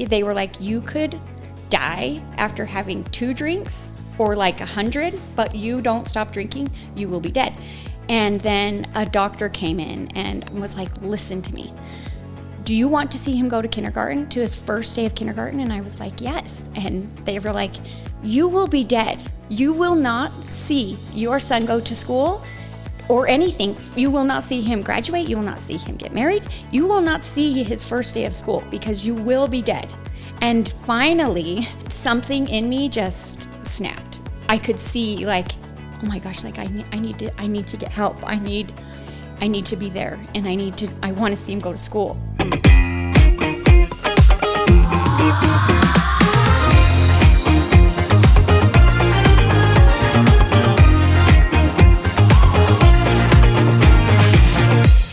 they were like, you could die after having 2 drinks or like 100, but you don't stop drinking, you will be dead. And then a doctor came in and was like, listen to me. Do you want to see him go to kindergarten, to his first day of kindergarten? And I was like, yes. And they were like, you will be dead. You will not see your son go to school or anything. You will not see him graduate. You will not see him get married. You will not see his first day of school because you will be dead. And finally, something in me just snapped. I could see like, oh my gosh, like I need to get help. I need to be there, and I want to see him go to school.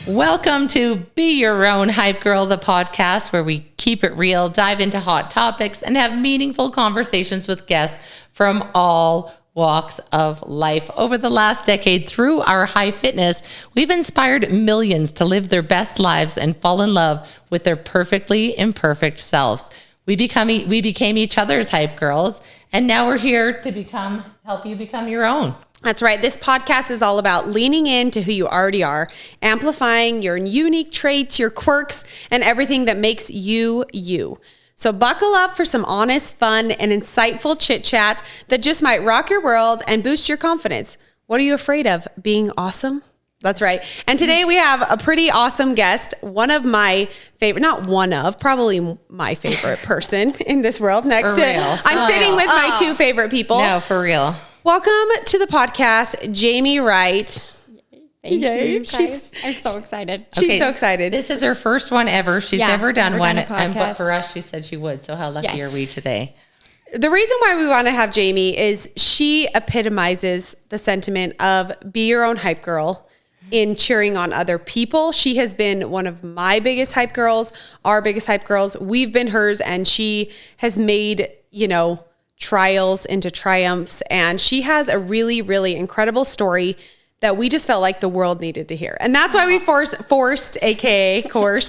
Welcome to Be Your Own Hype Girl, the podcast where we keep it real, dive into hot topics, and have meaningful conversations with guests from all walks of life. Over the last decade, through our high fitness, we've inspired millions to live their best lives and fall in love with their perfectly imperfect selves. We became each other's hype girls, and now we're here to help you become your own. That's right. This podcast is all about leaning into who you already are, amplifying your unique traits, your quirks, and everything that makes you, you. So buckle up for some honest, fun, and insightful chit chat that just might rock your world and boost your confidence. What are you afraid of? Being awesome? That's right. And today we have a pretty awesome guest, probably my favorite person in this world next to, I'm sitting with my 2 favorite people. No, for real. Welcome to the podcast, Jami Wright. Thank you, guys. I'm so excited. She's so excited. This is her first one ever. She's never done one. But for us, she said she would. So how lucky are we today? The reason why we want to have Jami is she epitomizes the sentiment of be your own hype girl in cheering on other people. She has been one of my biggest hype girls, our biggest hype girls. We've been hers, and she has made, trials into triumphs. And she has a really, really incredible story that we just felt like the world needed to hear. And that's why we coursed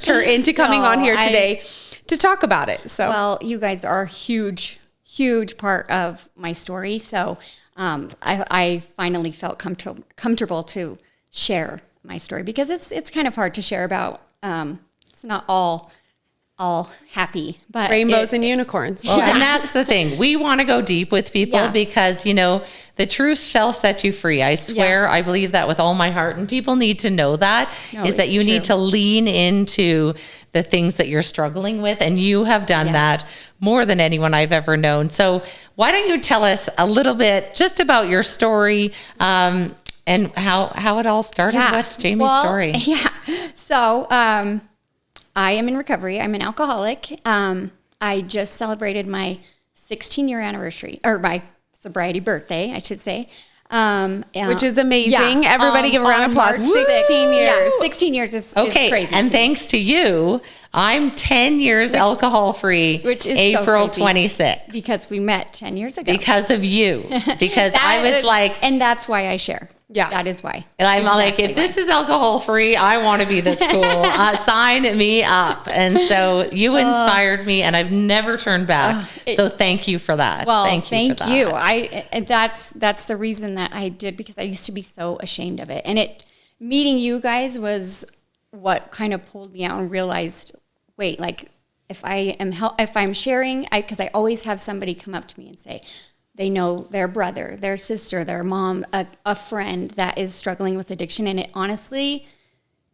her into coming on here today to talk about it. So, well, you guys are a huge part of my story. So I finally felt comfortable to share my story, because it's kind of hard to share about. It's not all happy, but rainbows and unicorns. Well, and that's the thing. We want to go deep with people because, the truth shall set you free. I swear, I believe that with all my heart, and people need to know that that you need to lean into the things that you're struggling with. And you have done that more than anyone I've ever known. So why don't you tell us a little bit just about your story, and how it all started? What's Jami's story? Yeah. So, I am in recovery. I'm an alcoholic. I just celebrated my 16-year anniversary, or my sobriety birthday, I should say. Which is amazing. Yeah. Everybody give a round of applause. 16 years. Yeah, 16 years is crazy. And thanks to you, I'm 10 years alcohol-free, which is April 26th. Because we met 10 years ago. Because of you. Because I was like... And that's why I share. Yeah. That is why. And I'm like, if this is alcohol-free, I want to be this cool. Sign me up. And so you inspired me, and I've never turned back. So thank you for that. Well, thank you. And that's the reason that I did, because I used to be so ashamed of it. And meeting you guys was what kind of pulled me out and realized, wait, like if I'm sharing, because I always have somebody come up to me and say, they know their brother, their sister, their mom, a friend that is struggling with addiction. And honestly,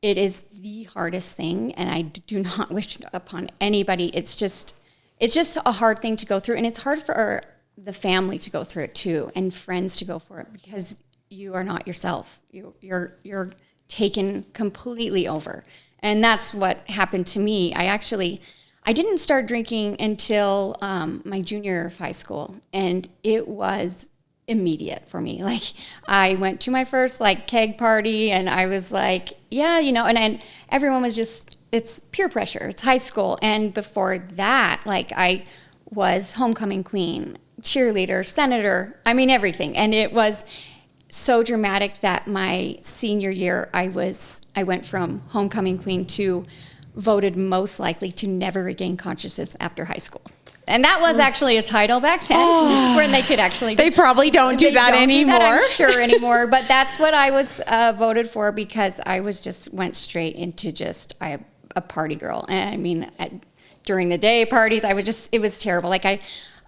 it is the hardest thing. And I do not wish it upon anybody. It's just a hard thing to go through. And it's hard for the family to go through it too, and friends to go for it, because you are not yourself. You're taken completely over. And that's what happened to me. I didn't start drinking until my junior year of high school, and it was immediate for me. Like, I went to my first keg party, and I was like, and everyone was just, it's peer pressure. It's high school. And before that, I was homecoming queen, cheerleader, senator, everything. And it was so dramatic that my senior year, I went from homecoming queen to voted most likely to never regain consciousness after high school. And that was actually a title back then when they could actually. They probably don't do that anymore. I'm sure anymore. But that's what I was voted for, because I was just went straight into just a party girl. And I mean, during the day parties, it was terrible. Like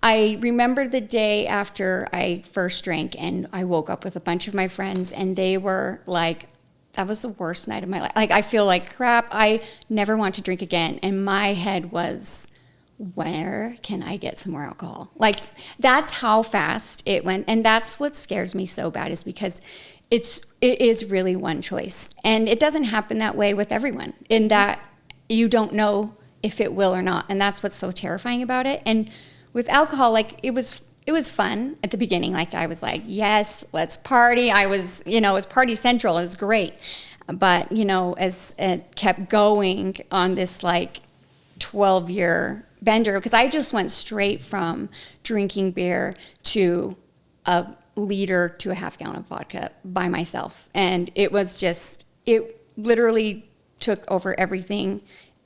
I remember the day after I first drank, and I woke up with a bunch of my friends, and they were like, that was the worst night of my life. Like, I feel like crap. I never want to drink again. And my head was, where can I get some more alcohol? Like, that's how fast it went. And that's what scares me so bad, is because it is really one choice. And it doesn't happen that way with everyone, in that you don't know if it will or not. And that's what's so terrifying about it. And with alcohol, like, it was fun at the beginning. Like, I was like, yes, let's party. It was party central. It was great. But, as it kept going on this like 12-year bender, because I just went straight from drinking beer to a liter to a half gallon of vodka by myself. And it literally took over everything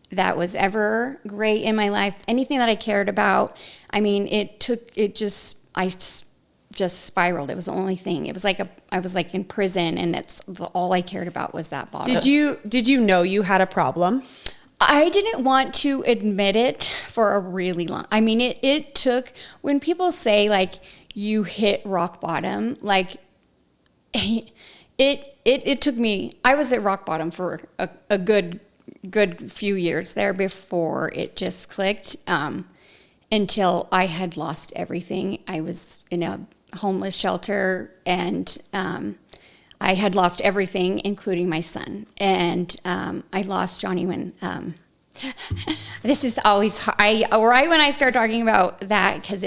that was ever great in my life. Anything that I cared about. I mean, I just spiraled. It was the only thing. It was like I was like in prison, and that's all I cared about was that bottle. Did you know you had a problem? I didn't want to admit it for a really long. I mean, it took, when people say like you hit rock bottom, like it took me. I was at rock bottom for a good few years there before it just clicked. Until I had lost everything. I was in a homeless shelter, and I had lost everything, including my son. And I lost Johnny when, this is always, right when I start talking about that, because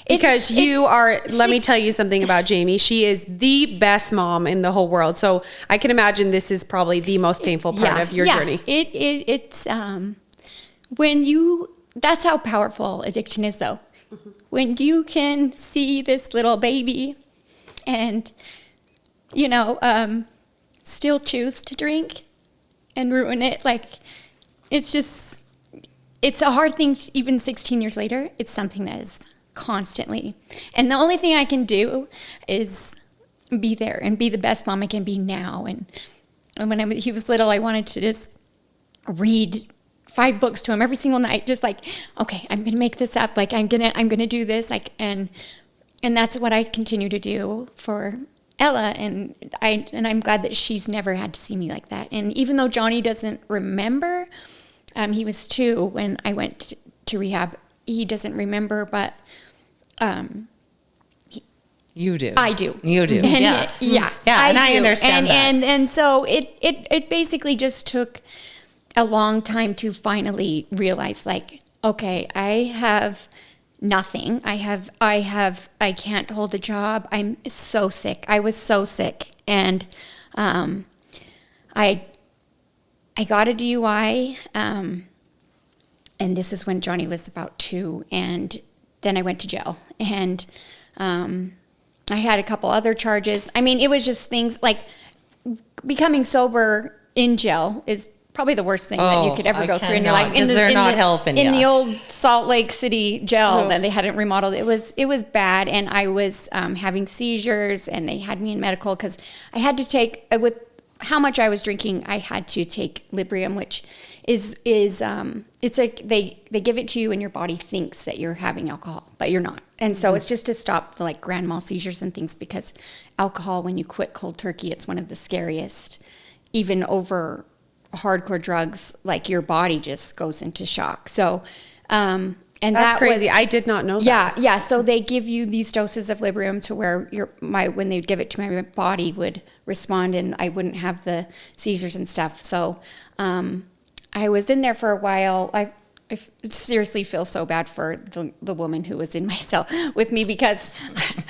let me tell you something about Jami. She is the best mom in the whole world. So I can imagine this is probably the most painful part of your journey. It's that's how powerful addiction is, though. Mm-hmm. When you can see this little baby and, still choose to drink and ruin it, like, it's a hard thing, even 16 years later. It's something that is constantly. And the only thing I can do is be there and be the best mom I can be now. And when he was little, I wanted to just read 5 books to him every single night, just like, okay, I'm gonna make this up, like I'm gonna do this, like, and that's what I continue to do for Ella, and I'm glad that she's never had to see me like that. And even though Johnny doesn't remember, he was 2 when I went to rehab. He doesn't remember, but you do. I do. You do. And yeah. I understand that. And so it basically just took a long time to finally realize, like, okay, I have nothing. I can't hold a job. I'm so sick. I was so sick. And I got a DUI. And this is when Johnny was about 2. And then I went to jail. And I had a couple other charges. I mean, it was just things like becoming sober in jail is probably the worst thing that you could ever go through in your life. Because they're not helping you. In the old Salt Lake City jail that they hadn't remodeled, it was bad, and I was having seizures, and they had me in medical because I had to take, with how much I was drinking, I had to take Librium, which is it's like they give it to you and your body thinks that you're having alcohol, but you're not. And so it's just to stop the like grand mal seizures and things, because alcohol, when you quit cold turkey, it's one of the scariest, even over hardcore drugs, like your body just goes into shock. So, and that's crazy. I did not know that. Yeah. So they give you these doses of Librium to where when they would give it to my body would respond, and I wouldn't have the seizures and stuff. So, I was in there for a while. I seriously feel so bad for the woman who was in my cell with me, because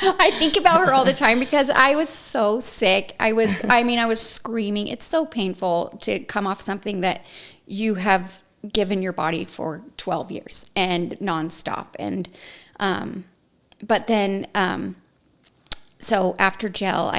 I think about her all the time, because I was so sick. I was screaming. It's so painful to come off something that you have given your body for 12 years and nonstop. And, but then, so after jail,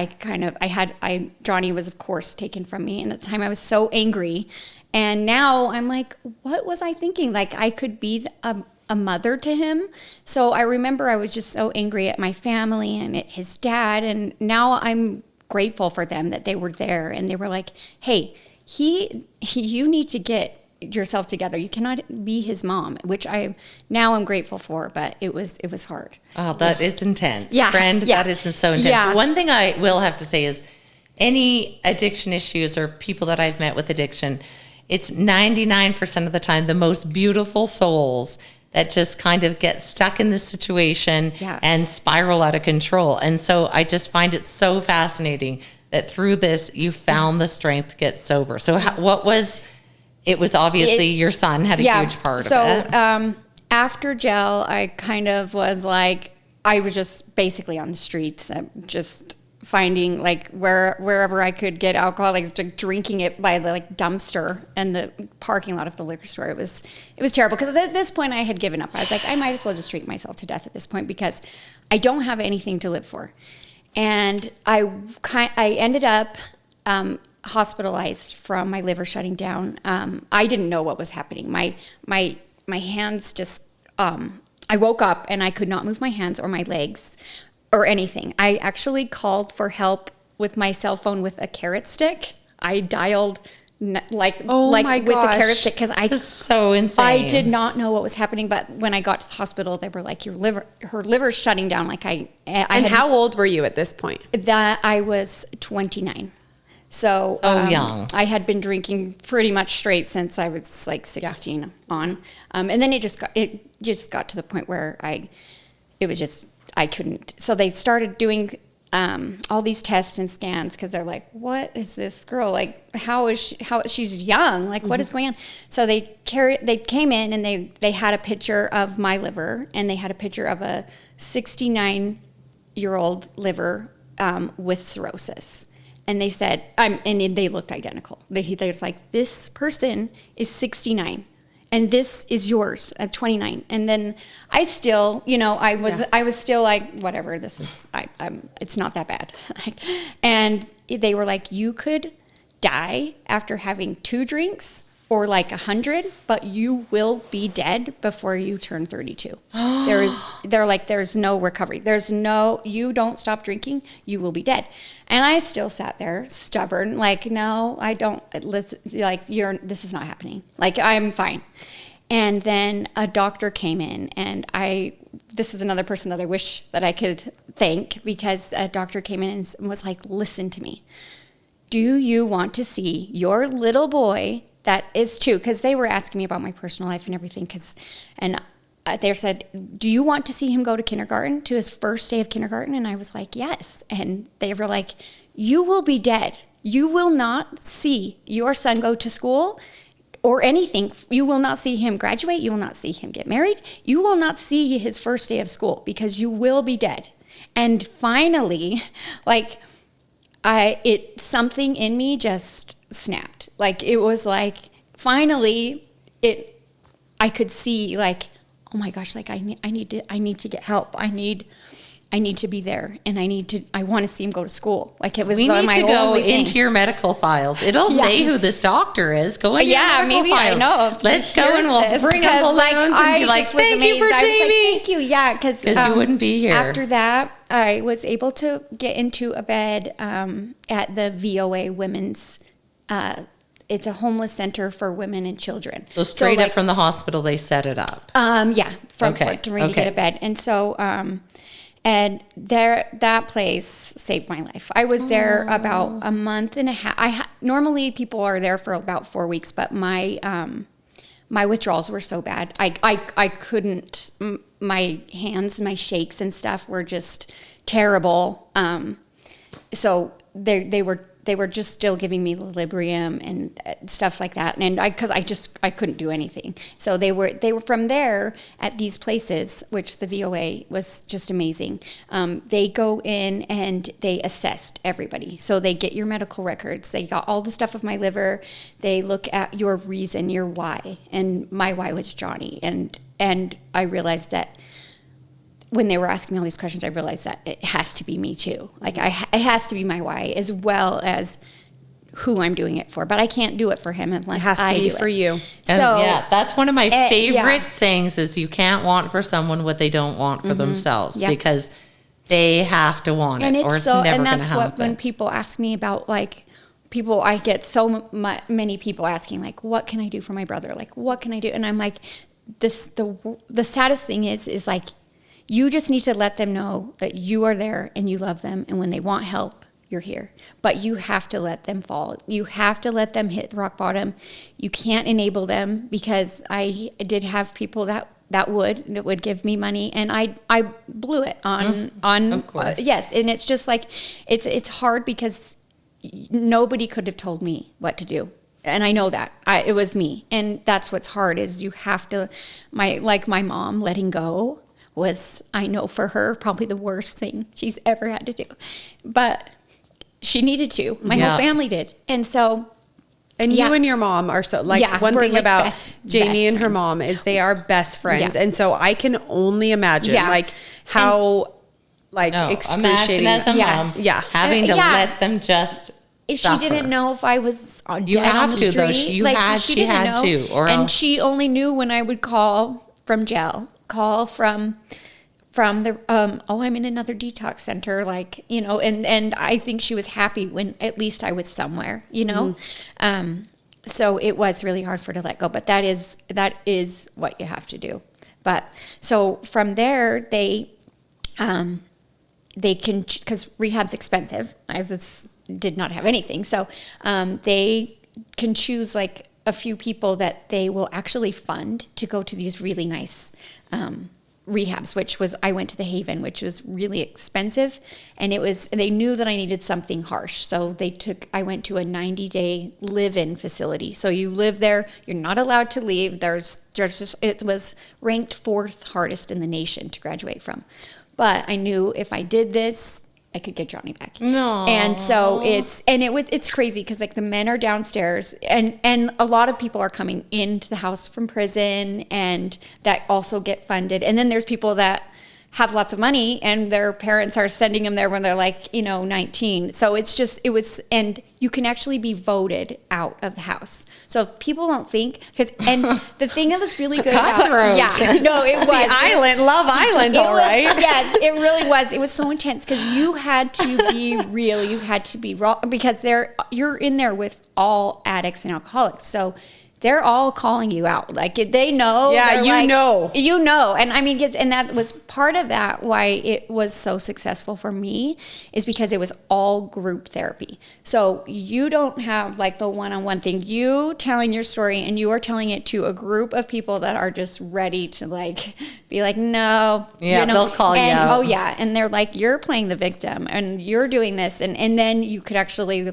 Johnny was of course taken from me. And at the time I was so angry, And now I'm like, what was I thinking? Like I could be a mother to him. So I remember I was just so angry at my family and at his dad. And now I'm grateful for them that they were there. And they were like, hey, you need to get yourself together. You cannot be his mom, which I'm grateful for, but it was hard. Oh, that is intense. Yeah. Friend, Yeah. that is so intense. Yeah. One thing I will have to say is any addiction issues or people that I've met with addiction, it's 99% of the time the most beautiful souls that just kind of get stuck in this situation and spiral out of control. And so I just find it so fascinating that through this, you found the strength to get sober. So it was obviously your son had a huge part of it. So after jail, I kind of was like, I was just basically on the streets, just finding like wherever I could get alcohol, like drinking it by the dumpster and the parking lot of the liquor store. It was terrible because at this point I had given up. I was like, I might as well just drink myself to death at this point because I don't have anything to live for. And I ended up hospitalized from my liver shutting down. I didn't know what was happening. My hands just, I woke up and I could not move my hands or my legs or anything. I actually called for help with my cell phone with a carrot stick. I dialed with the carrot stick because this is so insane. I did not know what was happening. But when I got to the hospital, they were like, her liver's shutting down. And how old were you at this point? That I was 29. So young. I had been drinking pretty much straight since I was 16 on. And then it just got to the point where I couldn't. So they started doing all these tests and scans because they're like, what is this girl? Like, she's young. Like, what is going on? So they came in and they had a picture of my liver and they had a picture of a 69-year-old liver with cirrhosis. And they said, and they looked identical. They was like, this person is 69. And this is yours at 29. And then I still, I was still like, whatever, this is, it's not that bad. And they were like, you could die after having 2 drinks or 100, but you will be dead before you turn 32. They're like, there's no recovery. You don't stop drinking, you will be dead. And I still sat there stubborn, like, no, I don't, listen, this is not happening. Like, I'm fine. And then a doctor came in and this is another person that I wish that I could thank because a doctor came in and was like, listen to me. Do you want to see your little boy that is 2? Because they were asking me about my personal life and everything. They said, do you want to see him go to kindergarten, to his first day of kindergarten? And I was like, yes. And they were like, you will be dead. You will not see your son go to school or anything. You will not see him graduate. You will not see him get married. You will not see his first day of school because you will be dead. And finally, something in me just snapped. It was finally I could see oh my gosh, I need to get help. I need to be there and I want to see him go to school. It was we my need to go only thing. into your medical files. It'll say who this doctor is. Go into your medical maybe files. I know. Let's go and we'll bring up balloons and be like, thank you for Jamie. Thank you. Yeah, because you wouldn't be here. After that, I was able to get into a bed at the VOA Women's. It's a homeless center for women and children. So straight up from the hospital, they set it up. To get a bed, and so and that place saved my life. I was there about a month and a half. Normally people are there for about 4 weeks, but my withdrawals were so bad. I couldn't. My hands, my shakes and stuff were just terrible. So they were just still giving me Librium and stuff like that, and I couldn't do anything. So they were from there at these places, which the VOA was just amazing. They go in and they assessed everybody. So they get your medical records. They got all the stuff of my liver. They look at your reason, your why, and my why was Johnny. And I realized that when they were asking me all these questions, I realized that it has to be me too. It has to be my why, as well as who I'm doing it for, but I can't do it for him unless It has to I be do for it. you. And So yeah, that's one of my favorite yeah. sayings is you can't want for someone what they don't want for themselves Yep. because they have to want it and or it's it's so, never and going to that's happen. what when people ask me about like people, I get so many people asking like, what can I do for my brother? Like, what can I do? And I'm like, the saddest thing is like, you just need to let them know that you are there and you love them, and when they want help, you're here. But you have to let them fall. You have to let them hit rock bottom. You can't enable them, because I did have people that would give me money, and I blew it on of course. yes. And it's just like it's hard because nobody could have told me what to do. And I know that it was me. And that's what's hard is you have to, my mom letting go was, I know for her, probably the worst thing she's ever had to do. But she needed to. My whole family did. And so. And you and your mom are so, like, one we're thing like about Jamie best and her friends. mom is they are best friends. Yeah. And so I can only imagine Yeah. like how No, excruciating. imagine as a Yeah. mom Yeah. having to Yeah. let them just If suffer. she didn't know if I was You dead on have the to, though. street, You like, had- she she didn't had know. to, or and else- she only knew when I would call from jail, call from the I'm in another detox center, like, you know, and I think she was happy when at least I was somewhere, you know. So it was really hard for her to let go, but that is what you have to do. But so from there they can, because rehab's expensive. Did not have anything, so they can choose like a few people that they will actually fund to go to these really nice rehabs. Which was, I went to the Haven, which was really expensive, and they knew that I needed something harsh, so I went to a 90-day live-in facility. So you live there, you're not allowed to leave. It was ranked 4th hardest in the nation to graduate from. But I knew if I did this, I could get Johnny back. No. And so it's crazy because like the men are downstairs and a lot of people are coming into the house from prison and that also get funded. And then there's people that have lots of money and their parents are sending them there when they're like, 19. So and you can actually be voted out of the house. So if people don't think, and the thing that was really good Cutthroat. no, it was. Love Island, all right. Yes, it really was. It was so intense because you had to be real. You had to be raw because you're in there with all addicts and alcoholics. So they're all calling you out. Like they know. Yeah, you know. And I mean, and that was part of that why it was so successful for me is because it was all group therapy. So you don't have like the one-on-one thing. You telling your story and you are telling it to a group of people that are just ready to like be like, no. Yeah, they'll call you out. Oh yeah. And they're like, you're playing the victim and you're doing this. And then you could actually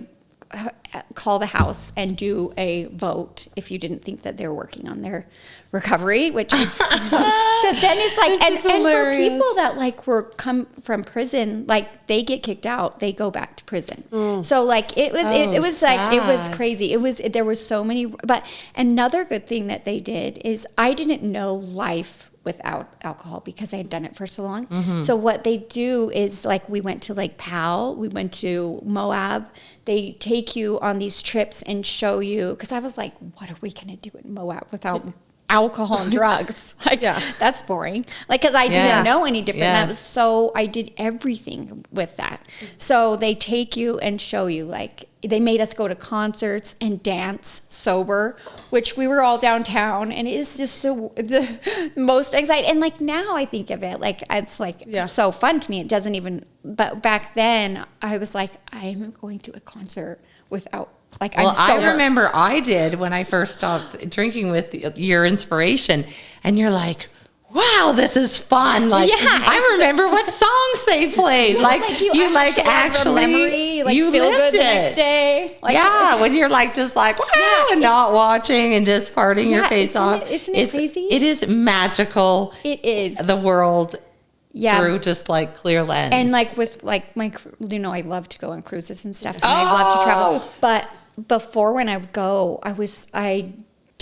call the house and do a vote if you didn't think that they were working on their recovery, which is so then it's like and for people that like come from prison, like they get kicked out, they go back to prison. So like it was crazy. There was so many. But another good thing that they did is I didn't know life without alcohol because I had done it for so long. So what they do is like we went to Lake Powell, we went to Moab. They take you on these trips and show you, because I was like, what are we going to do in Moab without alcohol and drugs? Like, that's boring. Like, because I didn't know any different. That was so, I did everything with that. So they take you and show you, like, they made us go to concerts and dance sober, which we were all downtown, and it is just the most anxiety. And like now I think of it, like it's like so fun to me. It doesn't even, but back then I was like, I'm going to a concert without, like, I'm sober. I remember I did when I first stopped drinking with your inspiration, and you're like, wow, this is fun. Like, I remember what songs they played. Like you actually memory, like you feel lived good it. the next day. Like, when you're like just like wow, and not watching and just partying your face off. Isn't it crazy? It is magical. It is the world through just like clear lens. And like with like my, I love to go on cruises and stuff, and I love to travel. But before when I would go, I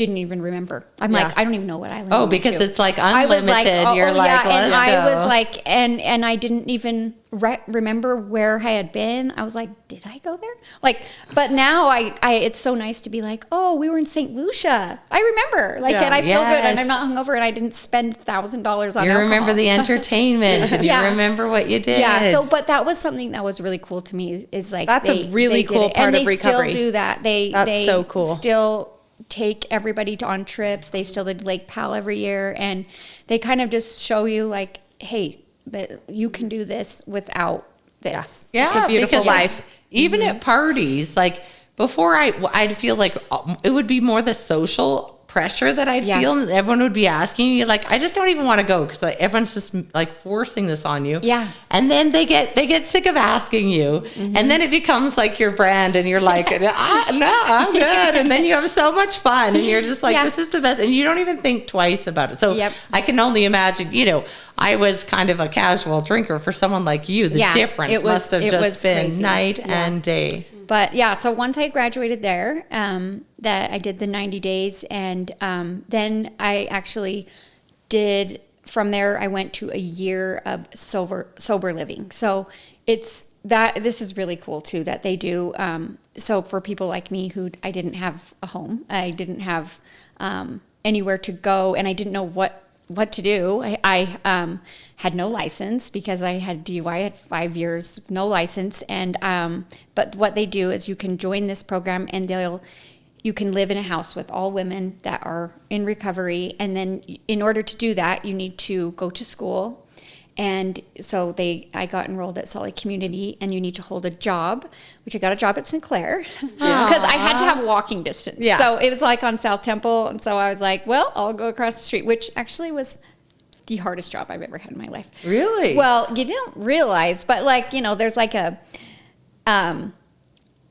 didn't even remember. I'm Yeah. like, I don't even know what island. Oh, we went because to. it's like I was unlimited. like, You're like, and let's I go. was like, and I didn't even remember where I had been. I was like, did I go there? Like, but now I it's so nice to be like, oh, we were in St. Lucia. I remember, like, Yeah. and I feel good, and I'm Yes. not hungover, and I didn't spend $1,000 on You alcohol. remember the entertainment and Yeah. you remember what you did. Yeah, so but that was something that was really cool to me. Is like That's a really did cool it. part and of recovery. They still do that. They so cool. Still take everybody on trips. They still did Lake Powell every year, and they kind of just show you like, hey, that you can do this without this. Yeah, It's a beautiful because life. Even at parties, like before, I'd feel like it would be more the social pressure that I'd Yeah. feel, and everyone would be asking you, like, I just don't even want to go because everyone's just like forcing this on you. Yeah. And then they get sick of asking you, and then it becomes like your brand, and you're like, no, I'm good. And then you have so much fun, and you're just like, Yeah. this is the best, and you don't even think twice about it. So Yep. I can only imagine, I was kind of a casual drinker. For someone like you, the Yeah, difference it was- must have it just was been crazy. night Yeah. and day. But yeah, so once I graduated there, that I did the 90 days, and then I actually did. From there, I went to a year of sober living. So this is really cool too that they do. So for people like me who I didn't have a home, I didn't have anywhere to go, and I didn't know what to do. I had no license because I had DUI. I had 5 years, no license. And but what they do is you can join this program, and you can live in a house with all women that are in recovery. And then in order to do that, you need to go to school. And so I got enrolled at Salt Lake Community, and you need to hold a job, which I got a job at Sinclair because I had to have walking distance. Yeah. So it was like on South Temple. And so I was like, well, I'll go across the street, which actually was the hardest job I've ever had in my life. Really? Well, you don't realize, but like, there's like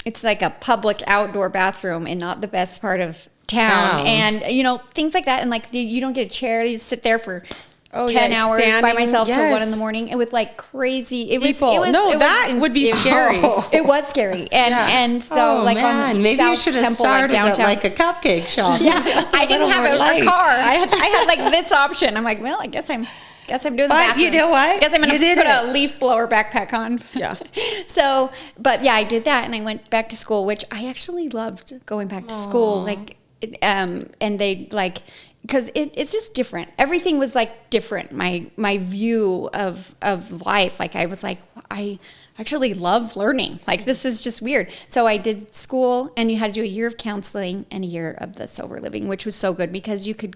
it's like a public outdoor bathroom in not the best part of town. Oh. And, things like that. And like, you don't get a chair. You just sit there for 10 yeah, hours by standing, myself till 1 yes. in the morning, and with like crazy People. That would be scary. It was scary. And so like on maybe South you should have Temple, started like at downtown. like a cupcake shop. Yeah, I didn't have a car. I had like this option. I'm like, well, I guess I'm doing the But bathrooms. you know what? I guess I'm going You to did put a it. leaf blower backpack on. Yeah. So, but yeah, I did that, and I went back to school, which I actually loved going back to school. Like, and they like, because it's just different. Everything was like different. My view of life, like I was like, I actually love learning. Like, this is just weird. So I did school, and you had to do a year of counseling and a year of the sober living, which was so good because you could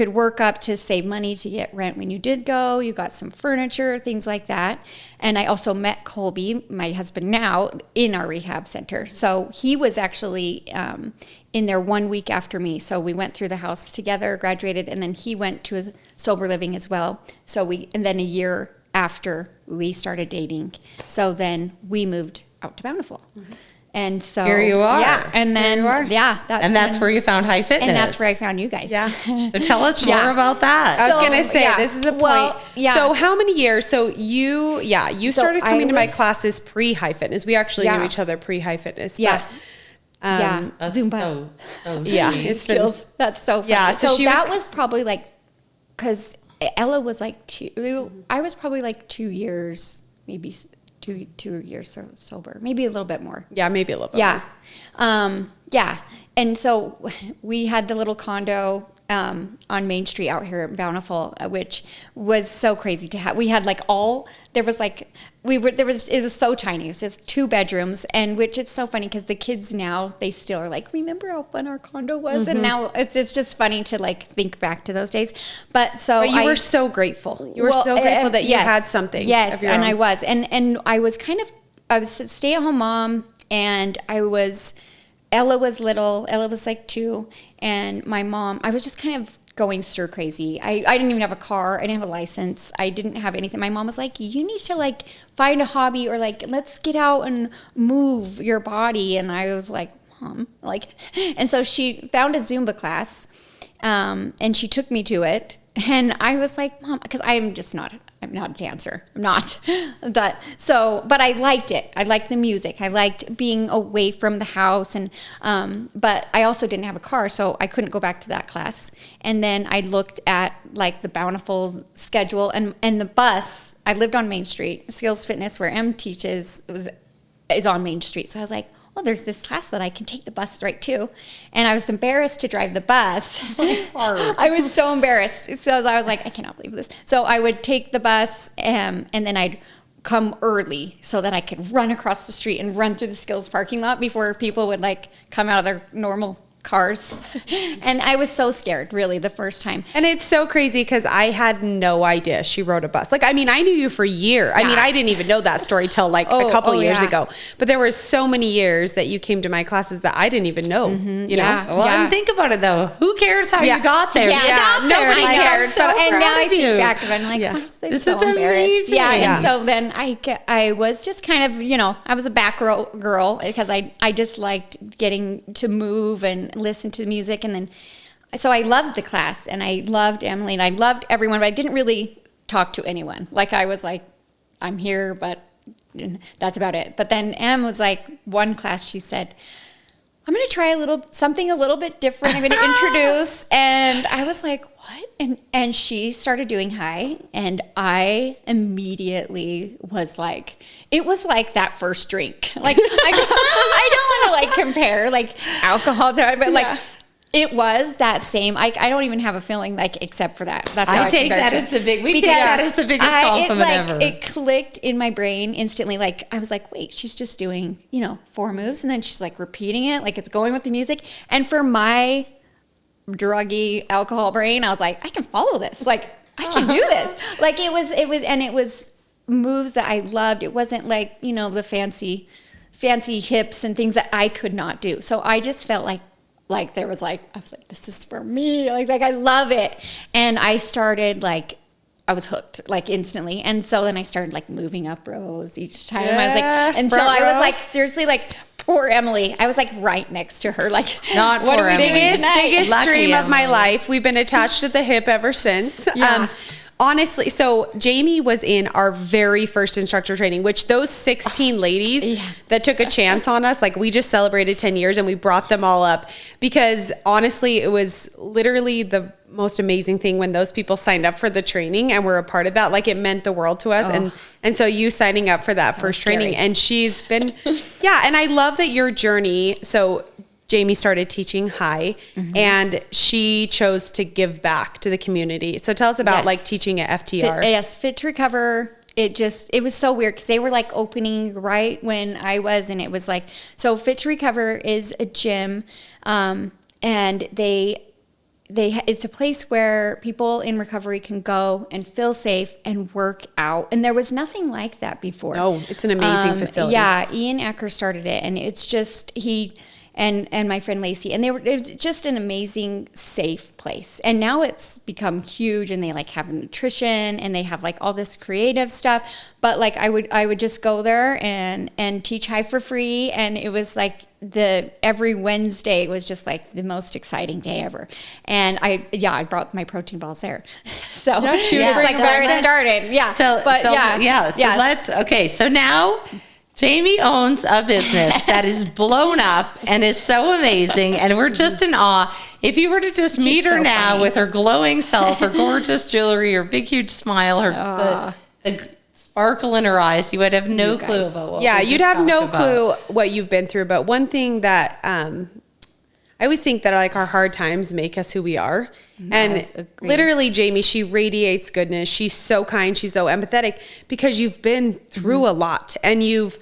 work up to save money to get rent when you did go. You got some furniture, things like that. And I also met Colby, my husband now, in our rehab center. So he was actually in there 1 week after me. So we went through the house together, graduated, and then he went to a sober living as well. And then a year after we started dating. So then we moved out to Bountiful. Mm-hmm. And so Here you are. Yeah. And then, Here you are. yeah. That's where you found High Fitness. And that's where I found you guys. Yeah. So tell us Yeah. more about that. I was So, gonna say yeah. this is a point. Well, yeah. So how many years? So you started I coming to my was- classes pre-High Fitness. We actually Yeah. knew each other pre-High Fitness. Yeah. But, Yeah. That's Zumba. so Yeah, sweet. it's been- Skills. That's so funny. Yeah, so So she that was- was probably like, because Ella was like I was probably like 2 years, maybe 2 years sober, maybe a little bit more. yeah, maybe a little bit. Yeah. Yeah. And so we had the little condo on Main Street out here in Bountiful, which was so crazy to have. We had like it was so tiny. It was just 2 bedrooms, and which it's so funny because the kids now, they still are like, remember how fun our condo was? Mm-hmm. And now it's just funny to like think back to those days. But you were so grateful. You were so grateful that you yes, had something. Yes, of your and own. I was. And I was I was a stay-at-home mom, and Ella was little. Ella was like 2, and my mom, I was just kind of going stir crazy. I didn't even have a car. I didn't have a license. I didn't have anything. My mom was like, you need to like find a hobby, or like, let's get out and move your body. And I was like, Mom, like, and so she found a Zumba class, and she took me to it. And I was like, Mom, because I'm I'm not a dancer. I'm not. But I liked it. I liked the music. I liked being away from the house. And, but I also didn't have a car, so I couldn't go back to that class. And then I looked at like the Bountiful schedule and the bus. I lived on Main Street. Skills Fitness, where Em teaches, is on Main Street. So I was like, well, there's this class that I can take the bus right to. And I was embarrassed to drive the bus. I was so embarrassed. So I was like, I cannot believe this. So I would take the bus and then I'd come early so that I could run across the street and run through the Skills parking lot before people would like come out of their normal cars. And I was so scared, really, the first time. And it's so crazy because I had no idea she rode a bus. Like, I mean, I knew you for years. I mean, I didn't even know that story till like a couple years ago. But there were so many years that you came to my classes that I didn't even know. You know? Well, and think about it though. Who cares how you got there? Yeah, You got there. nobody cared. So And now I think you. back of it, I'm like, why was I This so is embarrassed? amazing. Yeah, Yeah. and so then I was just kind of, I was a back row girl because I just liked getting to move and listen to music. And then, so I loved the class and I loved Emily and I loved everyone, but I didn't really talk to anyone. Like I was like, I'm here, but that's about it. But then Em was like, one class, she said, I'm going to try something a little bit different. I'm going to introduce. And I was like, what? And she started doing high. And I immediately was like, it was like that first drink. Like, I don't want to like compare like alcohol to it, but like, it was that same. I don't even have a feeling like except for that. That's how I take that as the biggest compliment ever. It clicked in my brain instantly. Like I was like, wait, she's just doing 4 moves, and then she's like repeating it, like it's going with the music. And for my druggy alcohol brain, I was like, I can follow this. Like I can do this. Like it was moves that I loved. It wasn't like the fancy hips and things that I could not do. So I just felt like there was I was like, this is for me. Like I love it. And I started I was hooked instantly. And so then I started moving up rows each time. I was like, until I was seriously poor Emily. I was right next to her. Not what poor Emily. Biggest Lucky dream of my Emily. life. We've been attached at the hip ever since. Yeah. Honestly, so Jami was in our very first instructor training, which those 16 ladies that took a chance on us, we just celebrated 10 years and we brought them all up because honestly, it was literally the most amazing thing when those people signed up for the training and were a part of that. It meant the world to us. And so you signing up for that first training, and she's been, and I love that your journey. So Jami started teaching high and she chose to give back to the community. So tell us about teaching at FTR. Yes, Fit to Recover. It was so weird because they were opening right when I was, and it was so Fit to Recover is a gym, and it's a place where people in recovery can go and feel safe and work out. And there was nothing like that before. No, it's an amazing facility. Yeah, Ian Ecker started it, and it's just and my friend Lacey, and it was just an amazing, safe place. And now it's become huge, and they have nutrition, and they have all this creative stuff. But I would just go there and teach high for free, and it was every Wednesday was just the most exciting day ever. And I brought my protein balls there. So it's where it started. Yeah. So So now Jami owns a business that is blown up and is so amazing, and we're just in awe. If you were to just meet her now with her glowing self, her gorgeous jewelry, her big huge smile, the sparkle in her eyes, you would have no clue about what you'd have no clue what you've been through. But one thing that I always think that our hard times make us who we are. And literally, Jami, she radiates goodness. She's so kind. She's so empathetic because you've been through a lot, and you've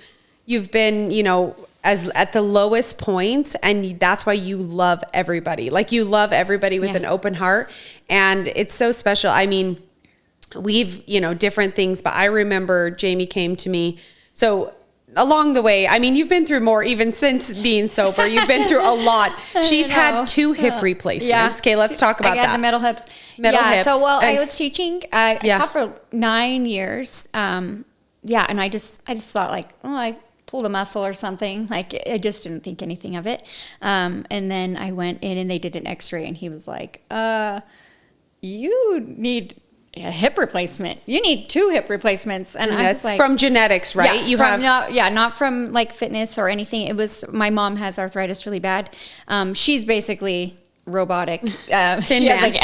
been, as at the lowest points, and that's why you love everybody. You love everybody with an open heart, and it's so special. I mean, we've, different things, but I remember Jami came to me. So along the way, I mean, you've been through more even since being sober. You've been through a lot. She's had 2 hip replacements. Yeah. Okay, let's talk about that. I got the metal hips. Metal hips. So, I was teaching I taught for 9 years. And I just thought I pulled a muscle or something. I just didn't think anything of it. And then I went in and they did an x-ray, and he was like, you need a hip replacement. You need 2 hip replacements. And that's like, from genetics, right? Not from like fitness or anything. It was, my mom has arthritis really bad. She's basically robotic. She has like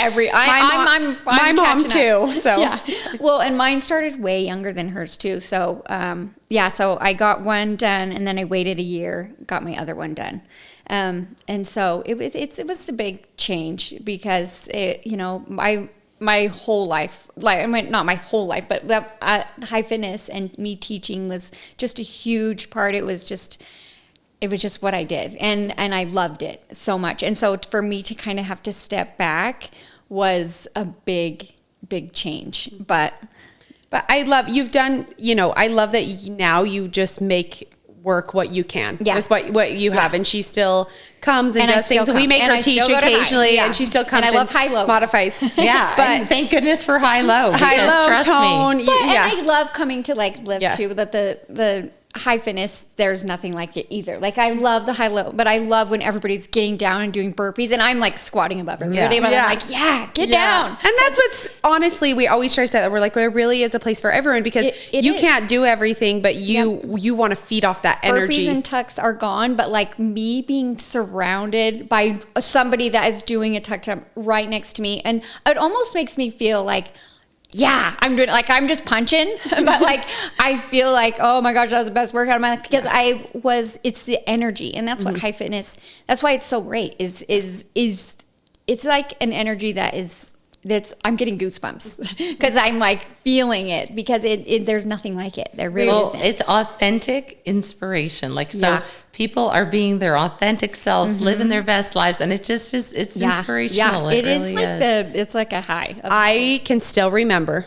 my mom too. So yeah. Well, and mine started way younger than hers too. So so I got one done, and then I waited a year, got my other one done. And so it was a big change because my whole life, like, I mean, not my whole life, but high fitness and me teaching was just a huge part. It was just what I did. And I loved it so much. And so for me to kind of have to step back was a big, big change. But I love, I love that now you just make work what you can with what you have. And she still comes and does things. We make her teach occasionally, and she still comes. And I love high-low. Modifies. Yeah. But thank goodness for high-low. High-low tone. And I love coming to like live too, that the high fitness, there's nothing like it either. Like, I love the high-low, but I love when everybody's getting down and doing burpees, and I'm like squatting above her. Yeah. I'm like, get down. And that's what's, honestly, we always try to say that. We're like, there really is a place for everyone, because you can't do everything, but you want to feed off that energy. Burpees and tucks are gone, but like me being surrounded by somebody that is doing a tuck right next to me, and it almost makes me feel like, yeah, I'm doing, like, I'm just punching, but like, I feel like, oh my gosh, that was the best workout of my life, because it's the energy. And that's what high fitness, that's why it's so great, is it's like an energy I'm getting goosebumps because I'm like feeling it, because there's nothing like it. There really isn't. It's authentic inspiration. Like, so people are being their authentic selves, living their best lives. And it just is, it's inspirational. Yeah, it really is. It's like a high. I can still remember,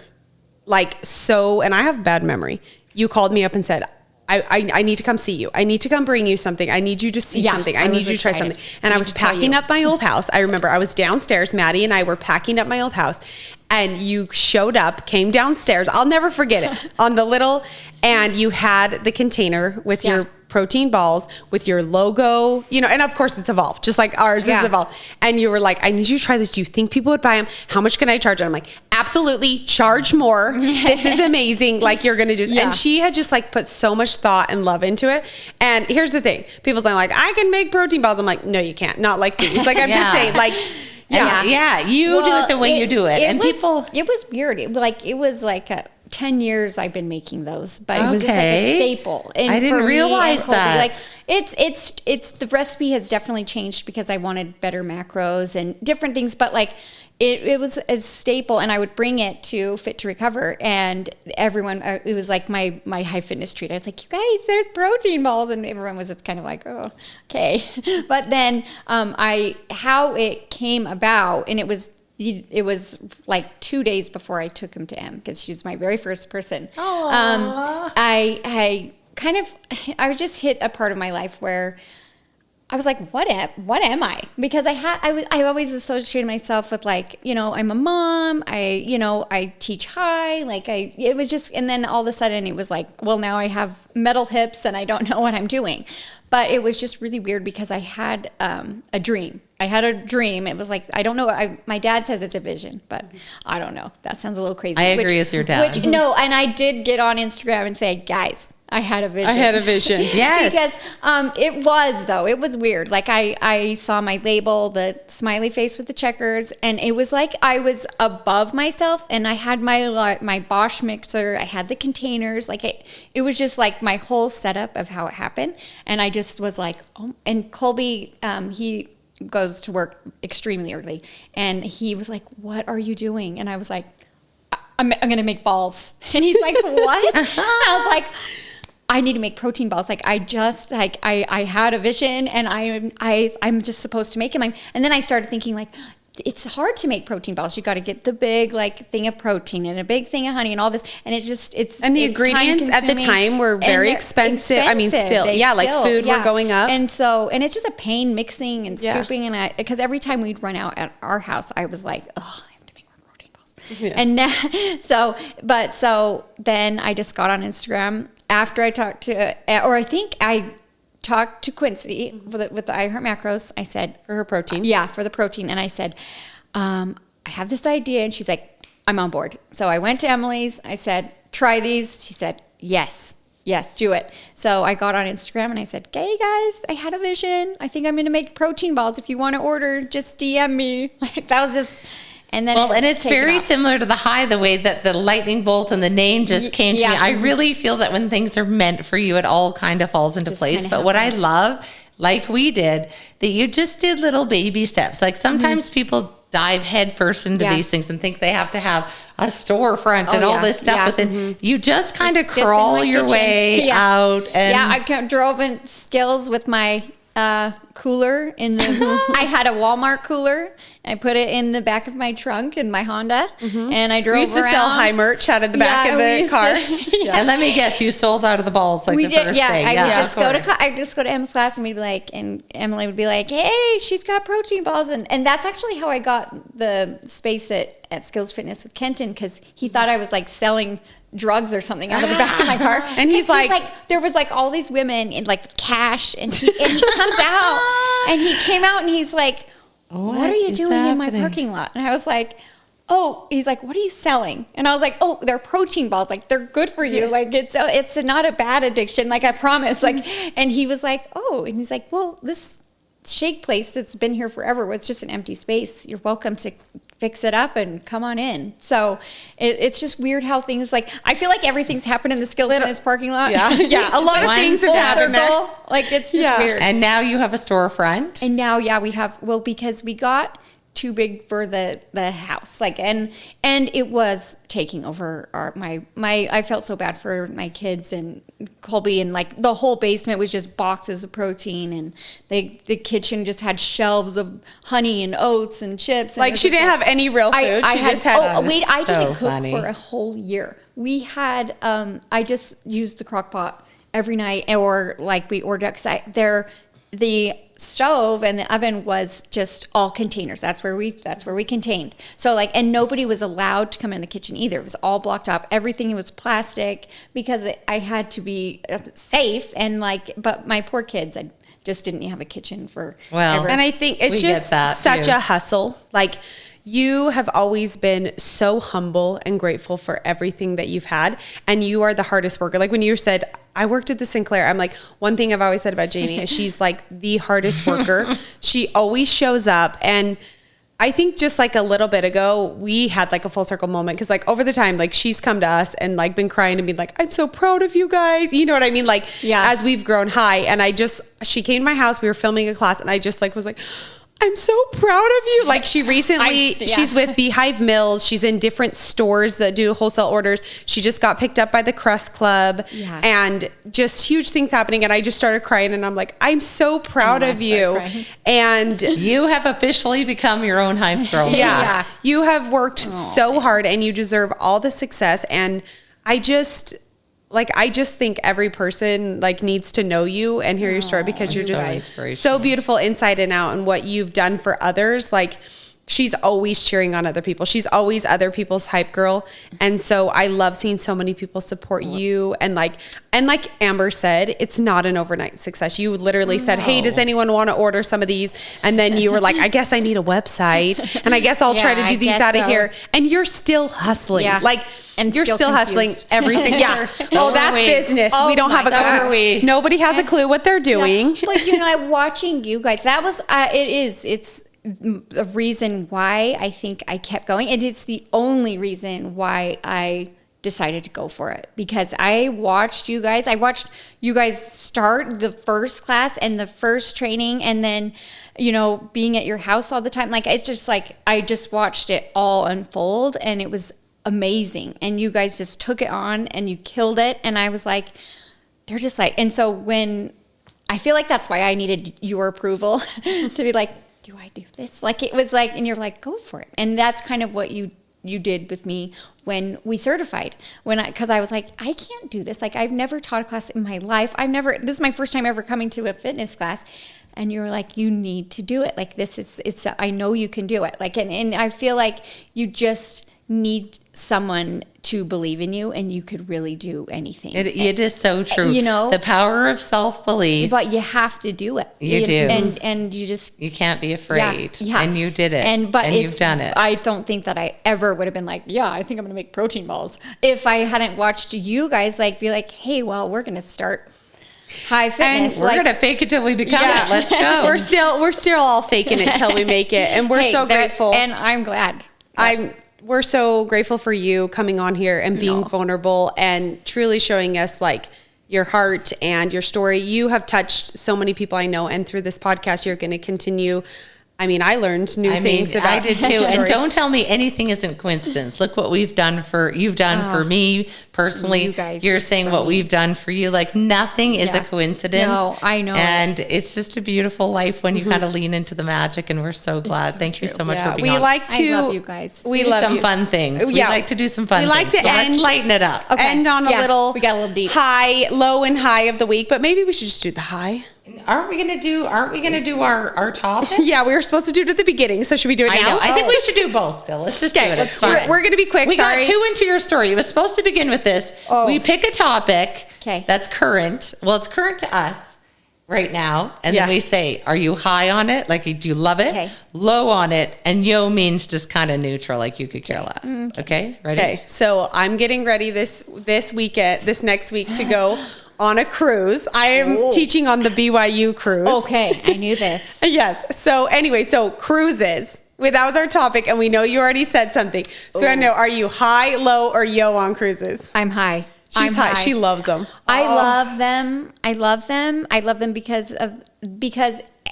and I have bad memory. You called me up and said, I need to come see you. I need to come bring you something. I need you to see something. I need you to try something. And I was packing up my old house. I remember I was downstairs. Maddie and I were packing up my old house, and you showed up, came downstairs. I'll never forget it. And you had the container with your protein balls with your logo, and of course it's evolved, just like ours is evolved. And you were like, I need you to try this. Do you think people would buy them? How much can I charge? And I'm like, absolutely, charge more. This is amazing. Like, you're going to do this. And she had just like put so much thought and love into it. And here's the thing. People say like, I can make protein balls. I'm like, no, you can't. Not like these. Like, I'm just saying, like, you do it the way you do it. It was weird. It was like 10 years I've been making those, but it was just like a staple. And I didn't realize that. Like, it's the recipe has definitely changed because I wanted better macros and different things, but like it was a staple, and I would bring it to Fit to Recover, and everyone, it was like my high fitness treat. I was like, you guys, there's protein balls, and everyone was just kind of like, oh, okay. But then how it came about, and it was like 2 days before I took him to M, because she was my very first person. I just hit a part of my life where I was like, what am I? Because I always associated myself with like, I'm a mom. I teach high. Like it was just, and then all of a sudden it was like, well, now I have metal hips and I don't know what I'm doing. But it was just really weird because I had a dream. It was like, I don't know. My dad says it's a vision, but I don't know. That sounds a little crazy. I agree with your dad. And I did get on Instagram and say, guys, I had a vision. Yes. Because it was weird. Like I saw my label, the smiley face with the checkers, and it was like I was above myself, and I had my Bosch mixer, I had the containers, like it was just like my whole setup of how it happened. And I just was like, oh, and Colby, he goes to work extremely early, and he was like, what are you doing? And I was like, I'm going to make balls. And he's like, what? I was like, I need to make protein balls. Like I had a vision, and I'm just supposed to make them. And then I started thinking like, it's hard to make protein balls. You got to get the big like thing of protein and a big thing of honey and all this. And and the ingredients at the time were very expensive. I mean, still, food were going up. And it's just a pain mixing and scooping. And because every time we'd run out at our house, I was like, oh, I have to make more protein balls. Yeah. And now, so then I just got on Instagram after I talked to, or I think I talked to Quincy with the iHeart Macros. I said, for her protein. Yeah, for the protein. And I said, I have this idea. And she's like, I'm on board. So I went to Emily's. I said, try these. She said, yes, do it. So I got on Instagram and I said, hey guys, I had a vision. I think I'm going to make protein balls. If you want to order, just DM me. Like that was just, and then. Well, and it's very similar to the high, the way that the lightning bolt and the name just came to me. I really feel that when things are meant for you, it all kind of falls into place. But what I love, like we did, that you just did little baby steps. Like sometimes people dive headfirst into these things and think they have to have a storefront and all this stuff within. You just kind of crawl your way out. And I drove in Skills with my cooler in the I had a Walmart cooler. I put it in the back of my trunk in my Honda, and I drove around. We used to sell high merch out of the back of the car. And let me guess, you sold out of the balls like the first day. I just go to Emma's class, and we'd be like, and Emily would be like, "Hey, she's got protein balls," and that's actually how I got the space at Skills Fitness with Kenton, because he thought I was like selling drugs or something out of the back of my car. And he's like, there was like all these women in like cash, and he comes out, and he came out, and he's like, what are you doing in my parking lot? And I was like, oh, he's like, what are you selling? And I was like, oh, they're protein balls. Like, they're good for you. Like, it's not a bad addiction. Like, I promise. Like, and he was like, oh, and he's like, well, this shake place that's been here forever was just an empty space. You're welcome to fix it up and come on in. So it's just weird how things, like, I feel like everything's happened in the Skills Fitness parking lot. Yeah. A lot of things have happened there. Like, it's just weird. And now you have a storefront. And now, we have, well, because we got too big for the house, like, and it was taking over my I felt so bad for my kids and Colby, and like the whole basement was just boxes of protein, and the kitchen just had shelves of honey and oats and chips, and like she didn't have any real food. I didn't cook for a whole year. We had I just used the crock pot every night, or like we ordered, because the stove and the oven was just all containers. That's where we contained. So like, and nobody was allowed to come in the kitchen either. It was all blocked up. Everything was plastic, because I had to be safe. And like, but my poor kids, I just didn't have a kitchen for ever. And I think it's just such a hustle. Like, you have always been so humble and grateful for everything that you've had. And you are the hardest worker. Like when you said, I worked at the Sinclair, I'm like, one thing I've always said about Jami is she's like the hardest worker. She always shows up. And I think just like a little bit ago, we had like a full circle moment. Cause like over the time, like she's come to us and like been crying and being like, I'm so proud of you guys. You know what I mean? Like as we've grown high, and she came to my house, we were filming a class, and I just like was like, I'm so proud of you. Like she recently, she's with Beehive Mills. She's in different stores that do wholesale orders. She just got picked up by the Crust Club, and just huge things happening. And I just started crying, and I'm like, I'm so proud of you. And you have officially become your own hype girl. You have worked so hard, and you deserve all the success. And I just think every person like needs to know you and hear your story, because you're just so beautiful inside and out, and what you've done for others. Like, she's always cheering on other people. She's always other people's hype girl. And so I love seeing so many people support you. And like Amber said, it's not an overnight success. You literally said, hey, does anyone want to order some of these? And then you were like, I guess I need a website, and I guess I'll try to do these out of here. And you're still hustling. And you're still hustling every single that's business. We don't have a clue. Nobody has a clue what they're doing. But I'm watching you guys. That was it's the reason why I think I kept going. And it's the only reason why I decided to go for it, because I watched you guys start the first class and the first training, and then, being at your house all the time. Like, it's just like, I just watched it all unfold, and it was amazing. And you guys just took it on and you killed it. And I was like, they're just like, and so when I feel like that's why I needed your approval to be like, do I do this? Like, it was like, and you're like, go for it. And that's kind of what you did with me when we certified, because I was like, I can't do this. Like, I've never taught a class in my life. This is my first time ever coming to a fitness class. And you were like, you need to do it. Like, I know you can do it. Like, and I feel like you just need someone to believe in you, and you could really do anything. It is so true. You know, the power of self-belief. But you have to do it. You do. And you just... You can't be afraid. Yeah. And you did it. But you've done it. I don't think that I ever would have been like, yeah, I think I'm going to make protein balls. If I hadn't watched you guys like be like, hey, well, we're going to start high fitness. And we're going to fake it till we become it. Let's go. We're still all faking it till we make it. And we're so grateful. And I'm glad. We're so grateful for you coming on here and being vulnerable and truly showing us like your heart and your story. You have touched so many people I know, and through this podcast, you're going to continue. I mean, I learned new things about I did too. And don't tell me anything isn't coincidence. Look what you've done for me personally. You guys, you're saying what we've done for you. Like nothing is a coincidence. No, I know. And it's just a beautiful life when you kind of lean into the magic. And we're so glad. Thank you so much for being on. I love you guys. We love some fun things. We like to do some fun things. We like to let's lighten it up. Okay. End on a little. We got a little deep. Low and high of the week, but maybe we should just do the high. Aren't we gonna do our topic? Yeah, we were supposed to do it at the beginning, so should we do it now? I know. I think we should do both still. Let's just do it. It's fine. We're gonna be quick. We got too into your story. It was supposed to begin with this. Oh. We pick a topic Okay. that's current. Well, it's current to us right now. And then we say, are you high on it? Like, do you love it? Okay. Low on it. And yo means just kind of neutral, like you could care less. Okay? Ready? Okay, so I'm getting ready this next week to go on a cruise. I am teaching on the BYU cruise. Okay, I knew this. Yes. So anyway, cruises. That was our topic, and we know you already said something. So I know, are you high, low, or yo on cruises? I'm high. She's high. She loves them. I love them. I love them because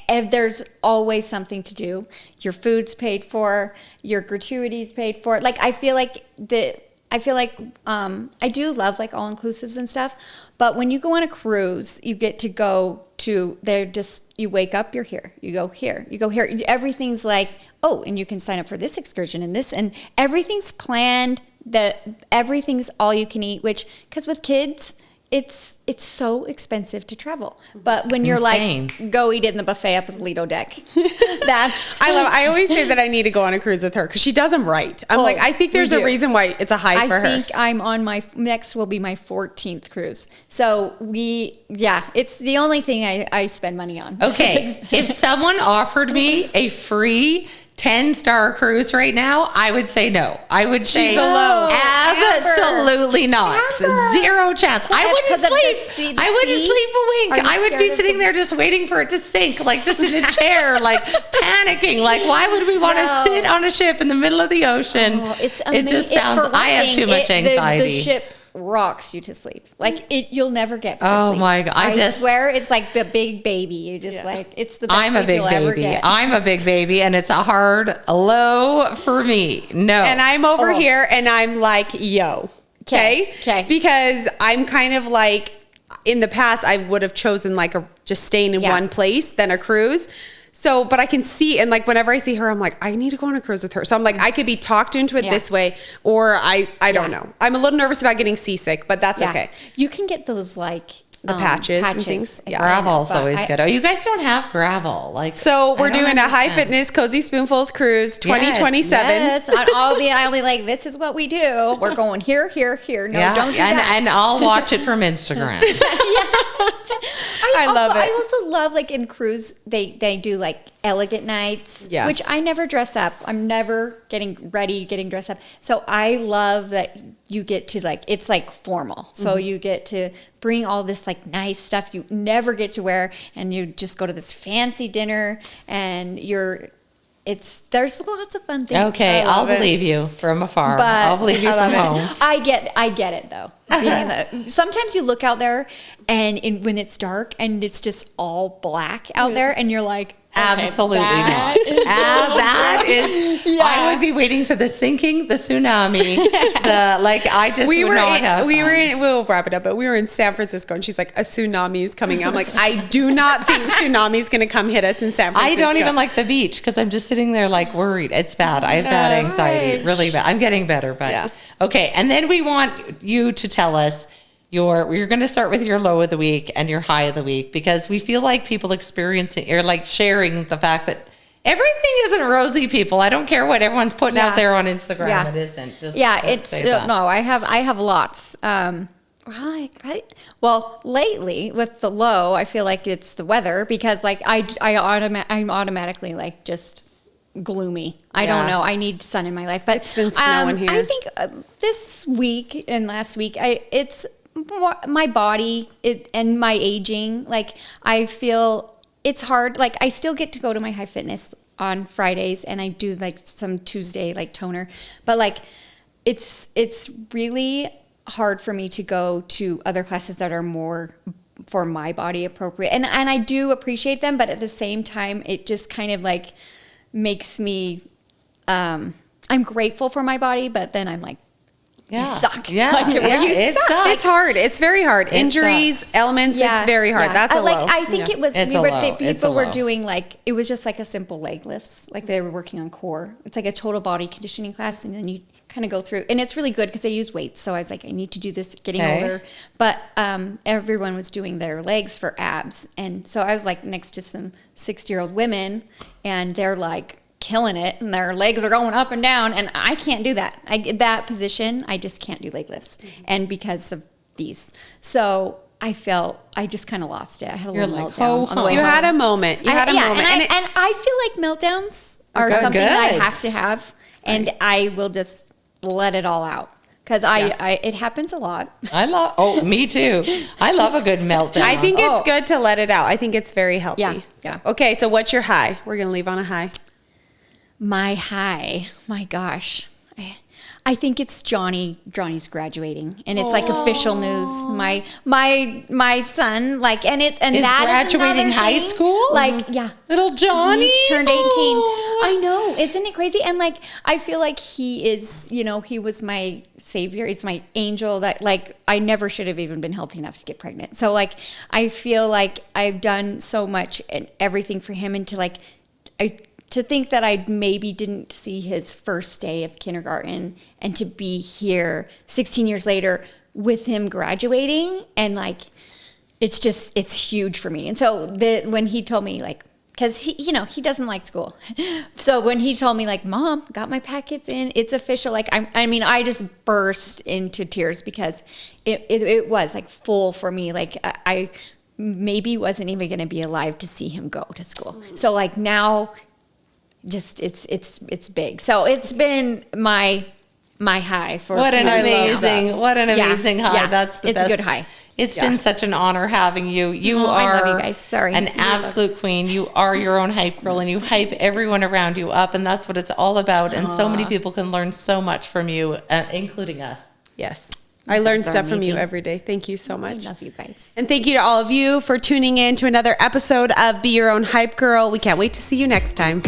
there's always something to do. Your food's paid for, your gratuities paid for. Like I feel like I do love like all inclusives and stuff, but when you go on a cruise, you get to go to you wake up, you're here, you go here, everything's like, oh, and you can sign up for this excursion and this, and everything's planned. Everything's all you can eat, because with kids, it's so expensive to travel. But when you're like, go eat it in the buffet up at the Lido deck. I always say that I need to go on a cruise with her because she does them right. I think there's a reason why it's a high for her. I think I'm on next will be my 14th cruise. So it's the only thing I spend money on. Okay. If someone offered me a free 10-star cruise right now, I would say no. I would say absolutely not. Amber. Zero chance. I wouldn't sleep. I wouldn't sleep a wink. I would be sitting there just waiting for it to sink, like just in a chair, like panicking. Like, why would we want to sit on a ship in the middle of the ocean? It just sounds, I have too much anxiety. The ship rocks you to sleep. Like you'll never get better sleep. My God. I swear it's like a big baby. You just like, it's the best I'm a big baby. I'm a big baby, and it's a hard low for me. No. And I'm over here and I'm like, yo. Okay. Because I'm kind of like, in the past, I would have chosen like just staying in one place than a cruise. So, but I can see, and like whenever I see her, I'm like, I need to go on a cruise with her. So I'm like, I could be talked into it this way, or I don't know. I'm a little nervous about getting seasick, but that's okay. You can get those like the patches and things. Yeah. Gravel's always good. Oh, you guys don't have gravel. So we're doing a high fitness Cozy Spoonfuls cruise 2027. Yes. I'll be like, this is what we do. We're going here. No, don't do that. And I'll watch it from Instagram. I love it. I also love like in cruise, they do like elegant nights, which I never dress up. I'm never getting dressed up. So I love that you get to like, it's like formal. So you get to bring all this like nice stuff you never get to wear, and you just go to this fancy dinner, and there's lots of fun things. Okay, I'll believe you from afar. But I'll believe you from home. I get it though. Sometimes you look out there and when it's dark and it's just all black out there, and you're like, absolutely not. That is, I would be waiting for the sinking, the tsunami, we'll wrap it up, but we were in San Francisco, and she's like, a tsunami is coming. I'm like, I do not think tsunami's going to come hit us in San Francisco. I don't even like the beach because I'm just sitting there like worried. It's bad. I have bad anxiety, really bad. I'm getting better, but okay. And then we want you to tell us we're going to start with your low of the week and your high of the week, because we feel like people experiencing or like sharing the fact that Everything isn't rosy, people. I don't care what everyone's putting out Yeah. there on Instagram. Yeah. It isn't. Just Yeah, let's it's say that. no. I have lots. Right. Well, lately with the low, I feel like it's the weather because like I'm automatically like just gloomy. I don't Yeah. know. I need sun in my life, but It's been snowing here. I think this week and last week, it's more, my body and my aging. Like I feel it's hard. Like I still get to go to my high fitness on Fridays, and I do like some Tuesday like toner, but like it's really hard for me to go to other classes that are more for my body appropriate, and I do appreciate them, but at the same time it just kind of like makes me I'm grateful for my body, but then I'm like, you suck. Yeah, Like, it sucks. It's hard. It's very hard. Injuries, sucks. elements. It's very hard. yeah. That's a like low. I think Yeah. it was It's a low. It's a people were low. doing like it was just like a simple leg lifts, like they were working on core. It's like a total body conditioning class, and then you kind of go through, and it's really good because they use weights. So I was like, I need to do this getting Okay. older. But everyone was doing their legs for abs, and so I was like next to some 60-year-old women, and they're like killing it, and their legs are going up and down, and I can't do that. That position, I just can't do leg lifts, and because of these, so I just kind of lost it. I had a You're little like, meltdown on the way You home. had a moment. You had a moment. And I feel like meltdowns are Good, something that I good. have to have, and I will just let it all out because it happens a lot. Me too. I love a good meltdown. I think it's Oh. good to let it out. I think it's very healthy. Yeah, yeah. Okay, so what's your high? We're going to leave on a high. My high, my gosh. I think it's Johnny's graduating, and it's like official news. My son, like, and Is that graduating another high thing. school? Like, yeah, Little Johnny he's turned 18. Oh. I know, isn't it crazy? And like, I feel like he is, he was my savior. He's my angel. That like, I never should have even been healthy enough to get pregnant. So like, I feel like I've done so much and everything for him, and to think that I maybe didn't see his first day of kindergarten, and to be here 16 years later with him graduating, and like, it's huge for me. And so when he told me like, cause he doesn't like school. So when he told me like, Mom, got my packets in, it's official. Like, I just burst into tears because it was like full for me. Like I maybe wasn't even going to be alive to see him go to school. So like now, just it's big. So it's been my high for What an a few amazing years. high. Yeah. That's the It's best. a good high. It's been such an honor having you. You Oh, I are love you guys. Sorry. an absolute queen. You are your own hype girl, and you hype everyone around you up, and that's what it's all about. And so many people can learn so much from you, including us. Yes. I learn guys are stuff from you amazing. every day. Thank you so I much. love you guys. And thank you to all of you for tuning in to another episode of Be Your Own Hype Girl. We can't wait to see you next time.